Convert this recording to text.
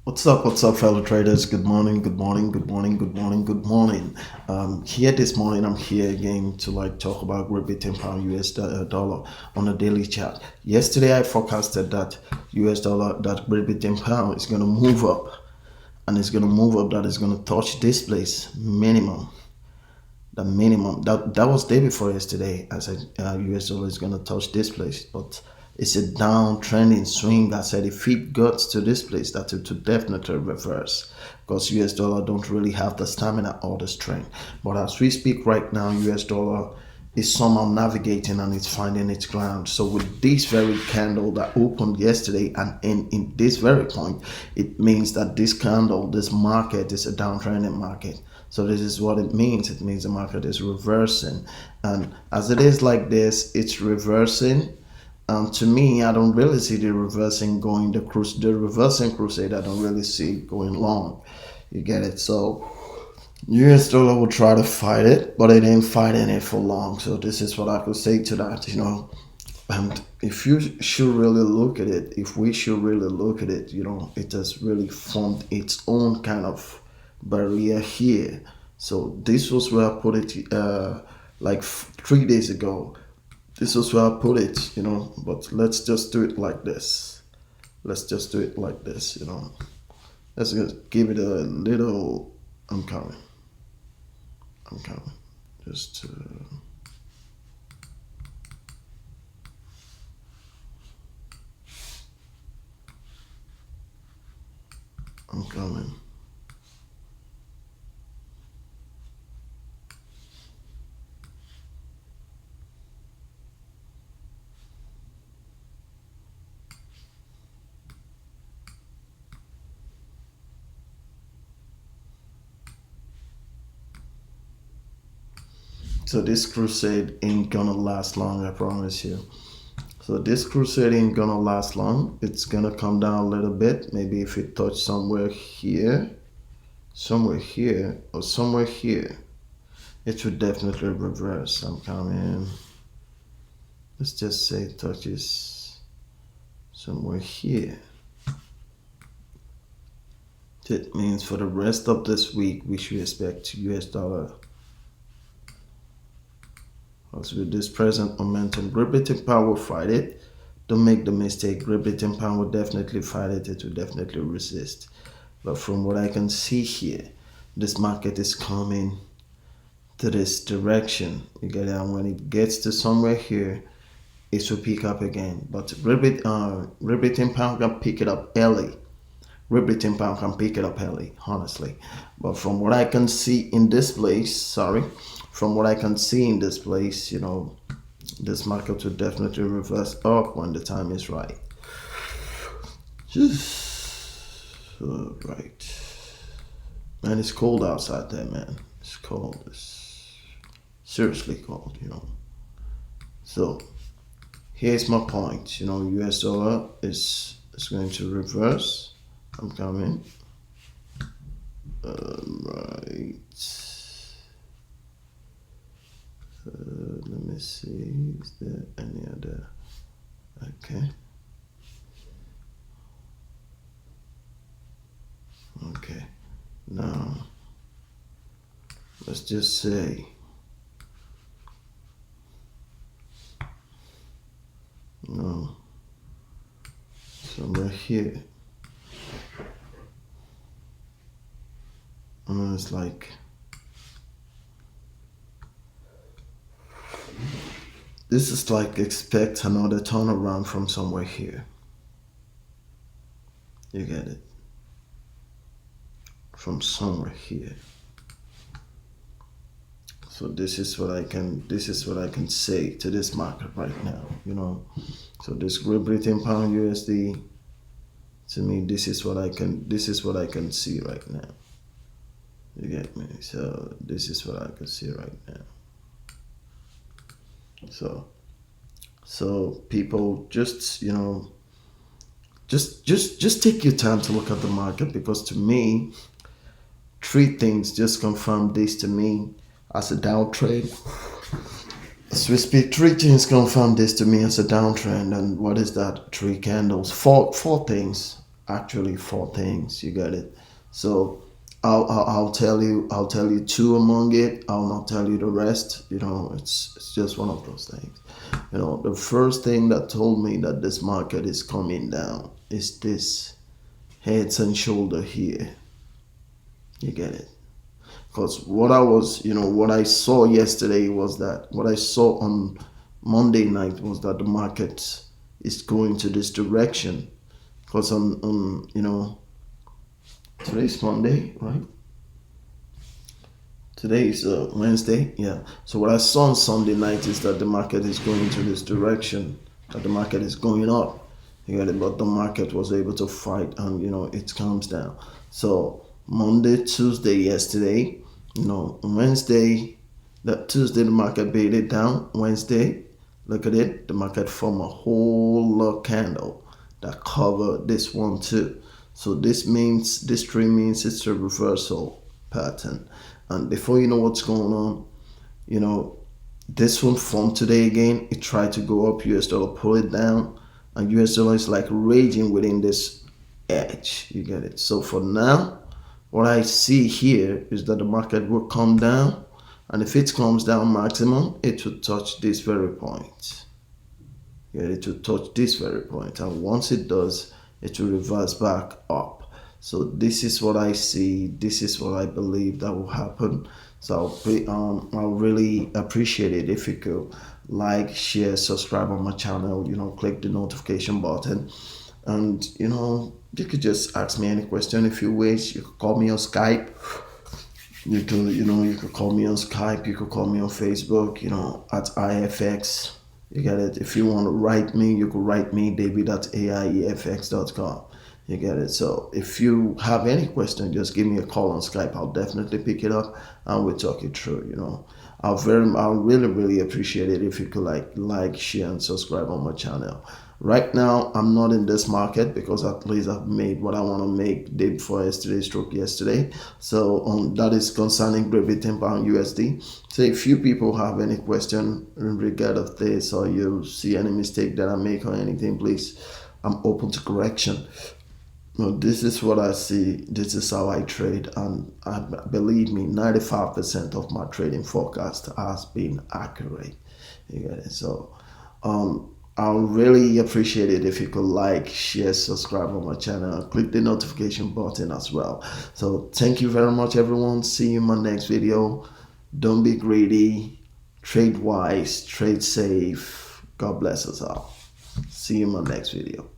What's up, fellow traders? Good morning, good morning, good morning, good morning, good morning. Here this morning, I'm here again to talk about Great Britain pound dollar on a daily chart. Yesterday, I forecasted that US dollar, that Great Britain pound is going to move up, and it's going to move up. That is going to touch this place minimum. The minimum that was day before yesterday. I said US dollar is going to touch this place, but it's a downtrending swing. I said if it gets to this place, that it will definitely reverse, because US dollar don't really have the stamina or the strength. But as we speak right now, US dollar is somehow navigating and it's finding its ground. So with this very candle that opened yesterday and in this very point, it means that this candle, this market is a downtrending market. So this is what it means. It means the market is reversing. And as it is like this, it's reversing. To me, I don't really see the reversing going the reversing crusade. I don't really see going long. You get it? So US dollar will try to fight it, but it ain't fighting it for long. So this is what I could say to that. And if you should really look at it, if we should really look at it, it has really formed its own kind of barrier here. So this was where I put it 3 days ago. This was where I put it, but let's just do it like this. Let's just do it like this. Let's just give it a little. I'm coming. Just I'm coming. So this crusade ain't gonna last long, I promise you. So this crusade ain't gonna last long. It's gonna come down a little bit. Maybe if it touch somewhere here, or somewhere here, it should definitely reverse. I'm coming. Let's just say it touches somewhere here. That means for the rest of this week, we should expect US dollar. Also with this present momentum, Great Britain pound will fight it. Don't make the mistake. Great Britain pound will definitely fight it. It will definitely resist. But from what I can see here, this market is coming to this direction. You get it? And when it gets to somewhere here, it will pick up again. But Great Britain pound can pick it up early. Great Britain pound can pick it up early, honestly. But from what I can see in this place, this market will definitely reverse up when the time is right. Right. Man, it's cold outside there, man. It's cold. It's seriously cold, So here's my point. US dollar is going to reverse. I'm coming. Right. Let me see. Is there any other? Okay. Okay. Now, let's just say somewhere here. And it's like this is like expect another turnaround from somewhere here. You get it? From somewhere here. So this is what I can say to this market right now, So this Great Britain pound USD, to me, this is what I can see right now. You get me? So this is what I can see right now. So people just just take your time to look at the market, because to me, three things just confirm this to me as a downtrend. As we speak, three things confirm this to me as a downtrend. And what is that? Three candles, four things. actually four things. You get it? So I'll tell you two among it. I'll not tell you the rest. It's just one of those things. The first thing that told me that this market is coming down is this heads and shoulder here. You get it? Because what I saw yesterday was that what I saw on Monday night was that the market is going to this direction. Because on today's Monday, right? Today is Wednesday, yeah. So what I saw on Sunday night is that the market is going to this direction, that the market is going up. You get it? But the market was able to fight, and it comes down. So Monday, Tuesday, yesterday, Wednesday, that Tuesday the market baited down. Wednesday, look at it, the market formed a whole lot candle that covered this one too. So this trade means it's a reversal pattern. And before you know what's going on, this one formed today again. It tried to go up, US dollar pull it down, and US dollar is like raging within this edge. You get it? So for now, what I see here is that the market will come down, and if it comes down maximum, it will touch this very point. Yeah, it will touch this very point, and once it does, it will reverse back up. So this is what I see. This is what I believe that will happen. So I'll really appreciate it if you could like, share, subscribe on my channel. Click the notification button, and you could just ask me any question if you wish. You could call me on Skype. You could call me on Skype. You could call me on Facebook. At IFX. You get it? If you want to write me, you could write me david@aiefx.com. You get it? So if you have any question, just give me a call on Skype. I'll definitely pick it up and we'll talk it through. I'll really, really appreciate it if you could like, share, and subscribe on my channel. Right now, I'm not in this market because at least I've made what I want to make day before yesterday. So that is concerning Gbpusd USD. So if you people have any question in regard of this, or you see any mistake that I make or anything, please, I'm open to correction. This is what I see. This is how I trade, and believe me, 95% of my trading forecast has been accurate. You get it? So, I'll really appreciate it if you could like, share, subscribe on my channel, and click the notification button as well. So, thank you very much, everyone. See you in my next video. Don't be greedy. Trade wise. Trade safe. God bless us all. See you in my next video.